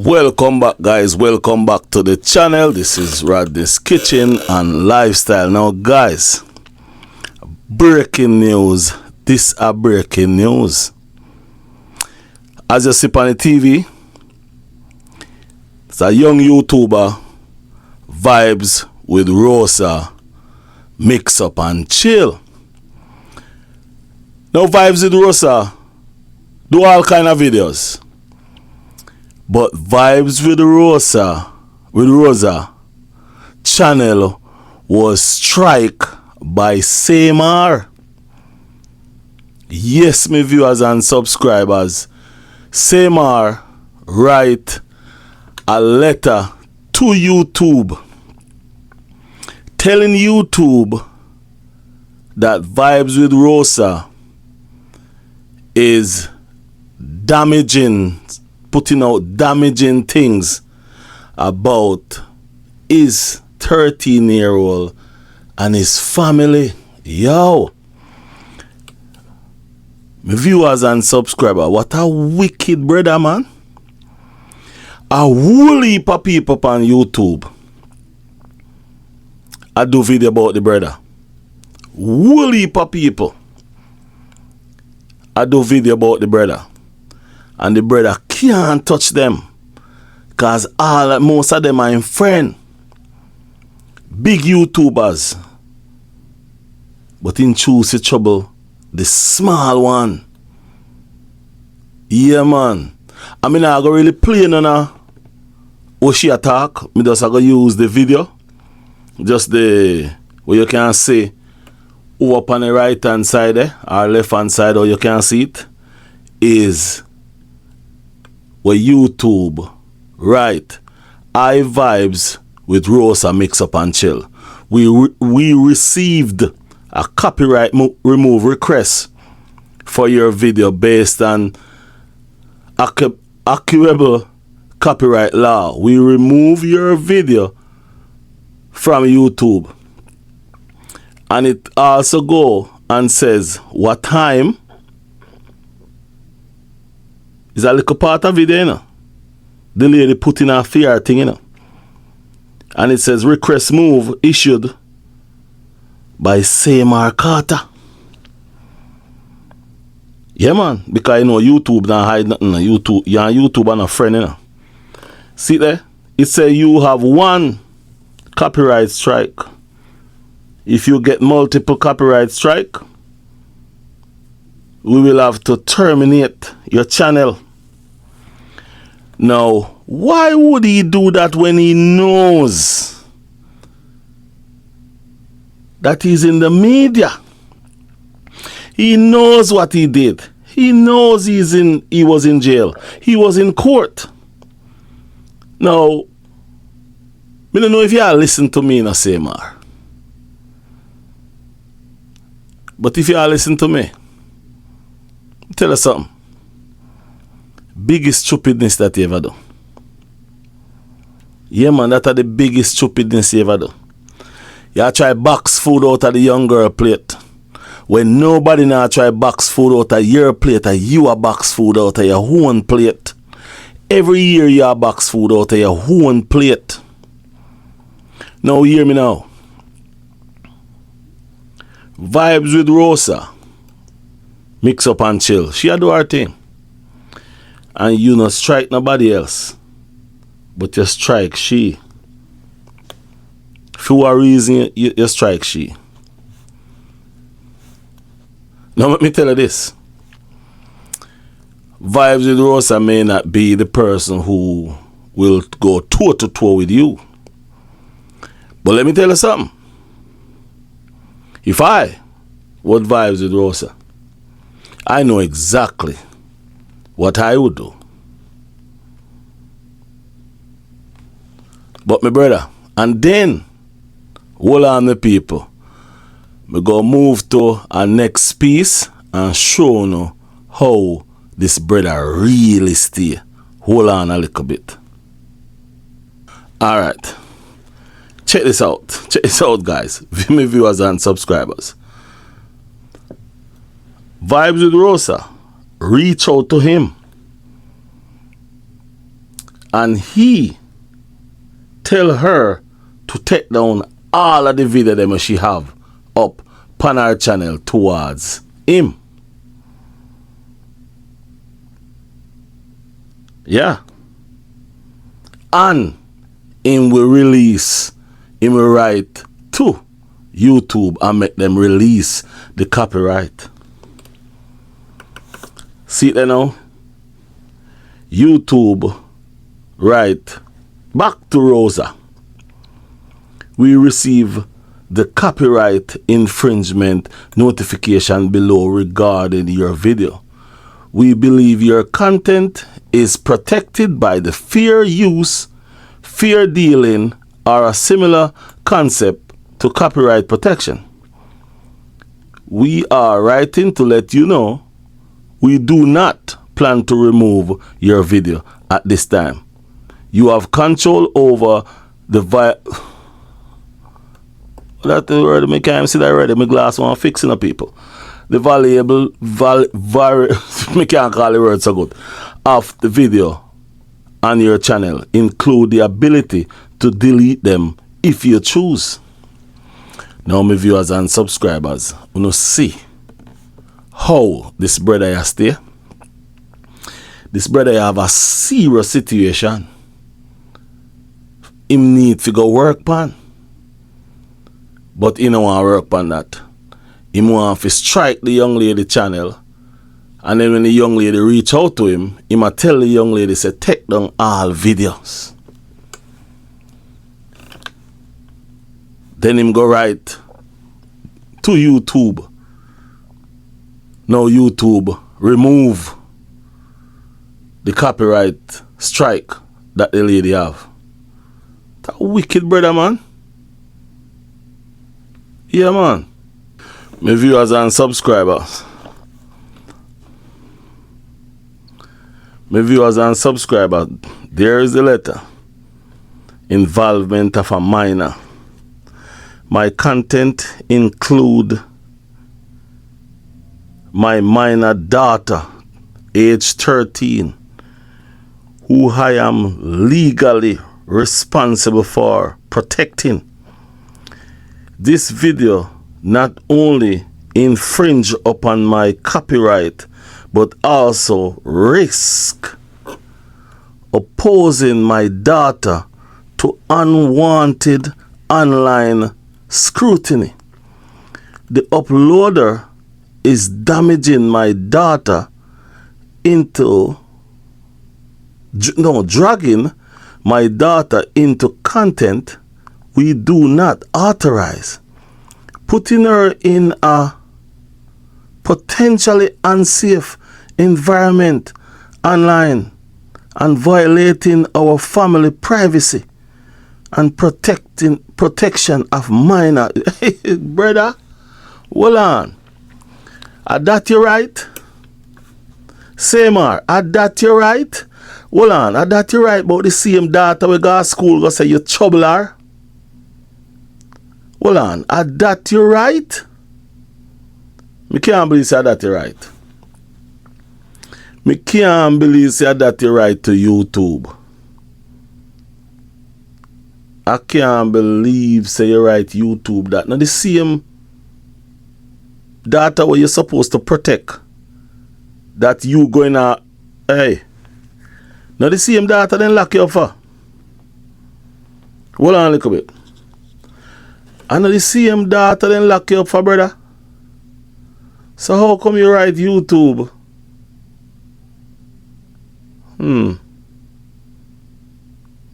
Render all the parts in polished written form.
Welcome back, guys. Welcome back to the channel. This is Rodney's Kitchen and Lifestyle. Now, guys, breaking news. This is breaking news. As you see on the TV, it's a young YouTuber, Vibes with Rosa, mix up and chill. Now, Vibes with Rosa do all kind of videos. But Vibes with Rosa channel was strike by CMR. Yes, my viewers and subscribers, CMR write a letter to YouTube telling YouTube that Vibes with Rosa is putting out damaging things about his 13-year-old and his family. Yo, my viewers and subscribers, what a wicked brother, man. A whole heap of people on YouTube I do video about the brother. Whole heap of people I do video about the brother. And the brother can't touch them. Because most of them are in friend. Big YouTubers. But in choose the trouble, the small one. Yeah, man. I mean, I go really play on what she attack. Me just I go use the video. Just the where you can see over up on the right hand side there, or left hand side, or you can see it, is where YouTube right I Vibes with Rosa mix up and chill. We received a copyright remove request for your video based on accurable copyright law. We remove your video from YouTube, and it also go and says what time. Is a little part of it, you know. The lady put in a fear thing, you know. And it says request move issued by CMR Carter. Yeah, man. Because you know YouTube don't hide nothing. You're on YouTube and a friend, you know. See there? It says you have one copyright strike. If you get multiple copyright strike, we will have to terminate your channel. Now, why would he do that when he knows that he's in the media? He knows what he did. He knows he was in jail. He was in court. Now, I don't know if you all listen to me in a CMR. But if you all listen to me, tell us something. Biggest stupidness that you ever do. Yeah, man, that are the biggest stupidness you ever do. You try box food out of the young girl plate. When nobody now try box food out of your plate, and you are box food out of your own plate. Every year you are box food out of your own plate. Now hear me now. Vibes with Rosa. Mix up and chill. She do her thing. And you not strike nobody else. But you strike she. For a reason, you strike she. Now let me tell you this. Vibes with Rosa may not be the person who will go toe to toe with you. But let me tell you something. If I would Vibes with Rosa, I know exactly what I would do. But my brother, and then, hold on the people. We go move to our next piece and show you how this brother really stay. Hold on a little bit. Alright. Check this out. Check this out, guys. My viewers and subscribers. Vibes with Rosa reach out to him And he tell her to take down all of the video them she have up on her channel towards him. Yeah. And him will release, him will write to YouTube and make them release the copyright. See it there now? YouTube write back to Rosa. We receive the copyright infringement notification below regarding your video. We believe your content is protected by the fair use, fair dealing, or a similar concept to copyright protection. We are writing to let you know we do not plan to remove your video at this time. You have control over the that the word me can't see that already. My glass one fixing up people. The valuable me can't call the word so good of the video on your channel include the ability to delete them if you choose. Now my viewers and subscribers, you know see how this brother has stay. This brother have a serious situation. Him need to go work pan. But he don't want to work on that. He want to strike the young lady channel. And then when the young lady reach out to him, he might tell the young lady, say, take down all videos. Then him go right to YouTube. Now YouTube remove the copyright strike that the lady have. That wicked brother, man. Yeah, man. My viewers and subscribers. My viewers and subscribers, there is the letter. Involvement of a minor. My content include my minor daughter, age 13, who I am legally responsible for protecting. This video not only infringe upon my copyright, but also risk opposing my daughter to unwanted online scrutiny. The uploader is damaging my daughter into dragging my daughter into content we do not authorize, putting her in a potentially unsafe environment online and violating our family privacy and protection of minor. Brother, hold on. Are that you right? CMR, are that you right? Hold on, are that you right about the same daughter we go to school go say you trouble her? Hold on, are that you right? Me can't believe say that you right. Me can't believe say that you right to YouTube. I can't believe say you right YouTube that. Now the same data where you're supposed to protect that you going to, hey. Now the same data then lock you up for. Hold on a little bit. And the same data then lock you up for, brother. So how come you write YouTube?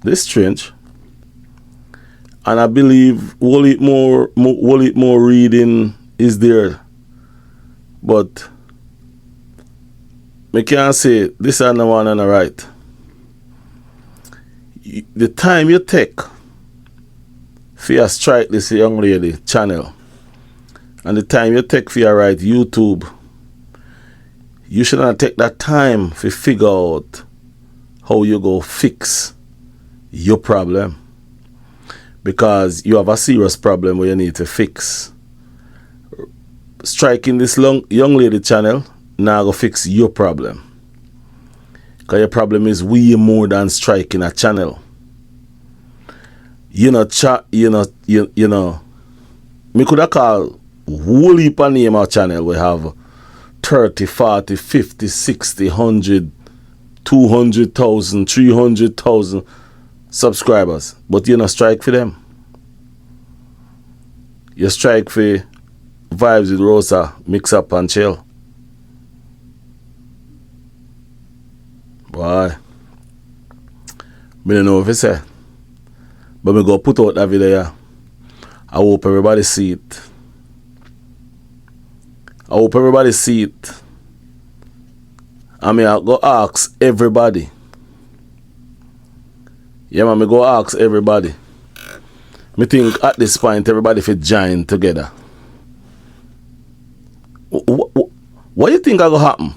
This is strange. And I believe will it more reading is there. But I can't say this is the one on the right. The time you take for you strike this young lady channel and the time you take for you write YouTube, you should not take that time to figure out how you go fix your problem, because you have a serious problem where you need to fix. Striking this young lady channel now go fix your problem. Because your problem is way more than striking a channel. You know, me could have called whole heap of name of channel. We have 30, 40, 50, 60, 100, 200,000, 300,000 subscribers. But you know, strike for them. You strike for Vibes with Rosa, Mix Up and Chill. Boy, I don't know if it's say. But me go put out that video here. I hope everybody see it. I hope everybody see it. I mean, I go ask everybody. Yeah, man, I go ask everybody. Me think at this point everybody fit join together. What do you think I go happen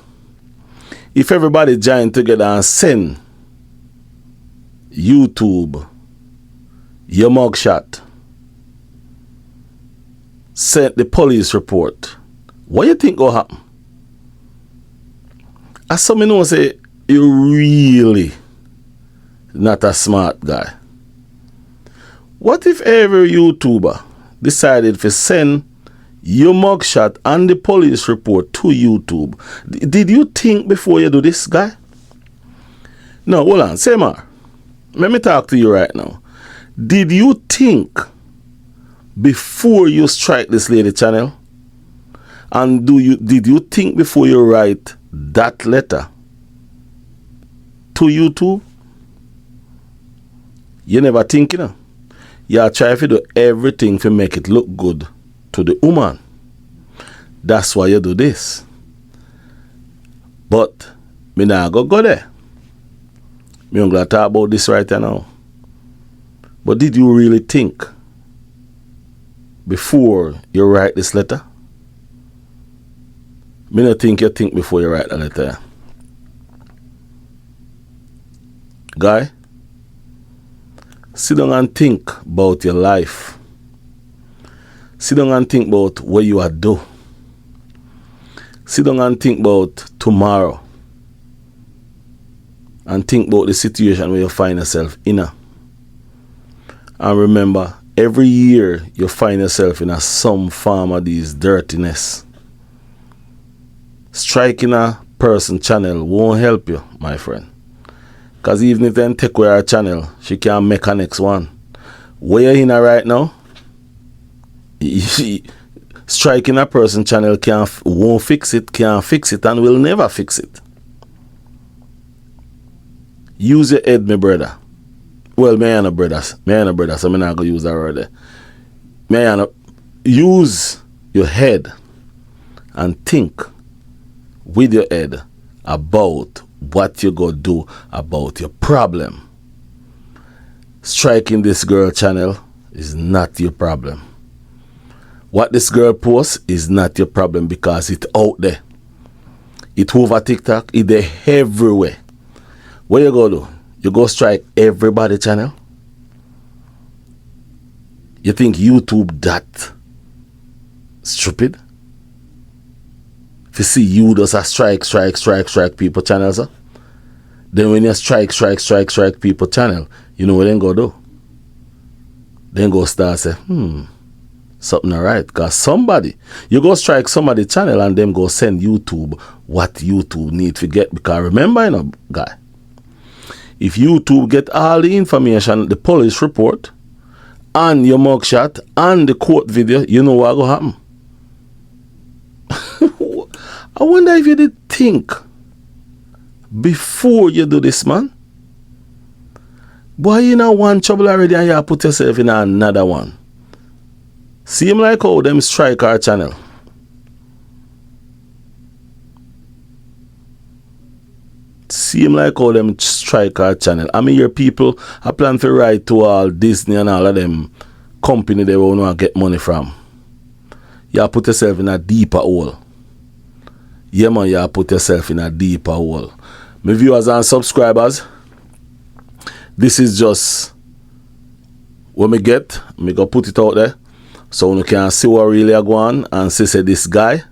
if everybody join together and send YouTube your mugshot, send the police report? What do you think go happen? As some know say you really not a smart guy. What if every YouTuber decided to send your mugshot and the police report to YouTube? Did you think before you do this, guy? No, hold on, CMR. Let me talk to you right now. Did you think before you strike this lady channel? And did you think before you write that letter to YouTube? You never think, you know. You try to do everything to make it look good to the woman. That's why you do this. But me nah go there. Me not gonna talk about this right now. But did you really think before you write this letter? Me not think you think before you write the letter. Guy, sit down and think about your life. Sit down and think about what you are do. Sit down and think about tomorrow. And think about the situation where you find yourself in. And remember, every year you find yourself in some form of these dirtiness. Striking a person channel won't help you, my friend. Because even if they take away her channel, she can't make her next one. Where you're in right now, striking a person channel won't fix it, can't fix it, and will never fix it. Use your head, my brother. Well, me and a brother, so I'm not going to use that word there. Use your head and think with your head about what you go do about your problem. Striking this girl channel is not your problem. What this girl posts is not your problem because it's out there. It's over TikTok, it's there everywhere. What you go do? You go strike everybody channel? You think YouTube that stupid? If you see you does a strike people channels, huh? Then when you strike people channel, you know what they go do? Then go start say, something alright. Because somebody, you go strike somebody channel and them go send YouTube what YouTube need to get. Because remember, you know, guy, if YouTube get all the information, the police report, and your mugshot, and the court video, you know what will happen? I wonder if you did think before you do this, man. Boy, you know one trouble already and you put yourself in another one. See him like how them strike our channel. See him like how them strike our channel. I mean, your people are planning to write to all Disney and all of them company they want to get money from. You put yourself in a deeper hole. Yeah, man, you put yourself in a deeper hole. My viewers and subscribers, this is just what me get. Me go put it out there so you can see what really are going on and say this guy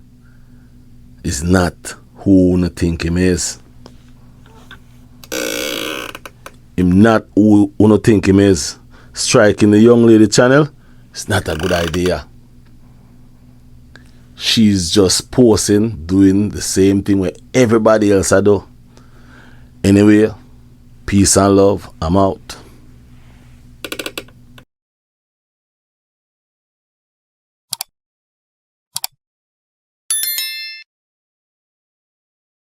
is not who you think him is. him not who no think him is, striking the young lady channel, it's not a good idea. She's just posting, doing the same thing where everybody else I do. Anyway, peace and love. I'm out.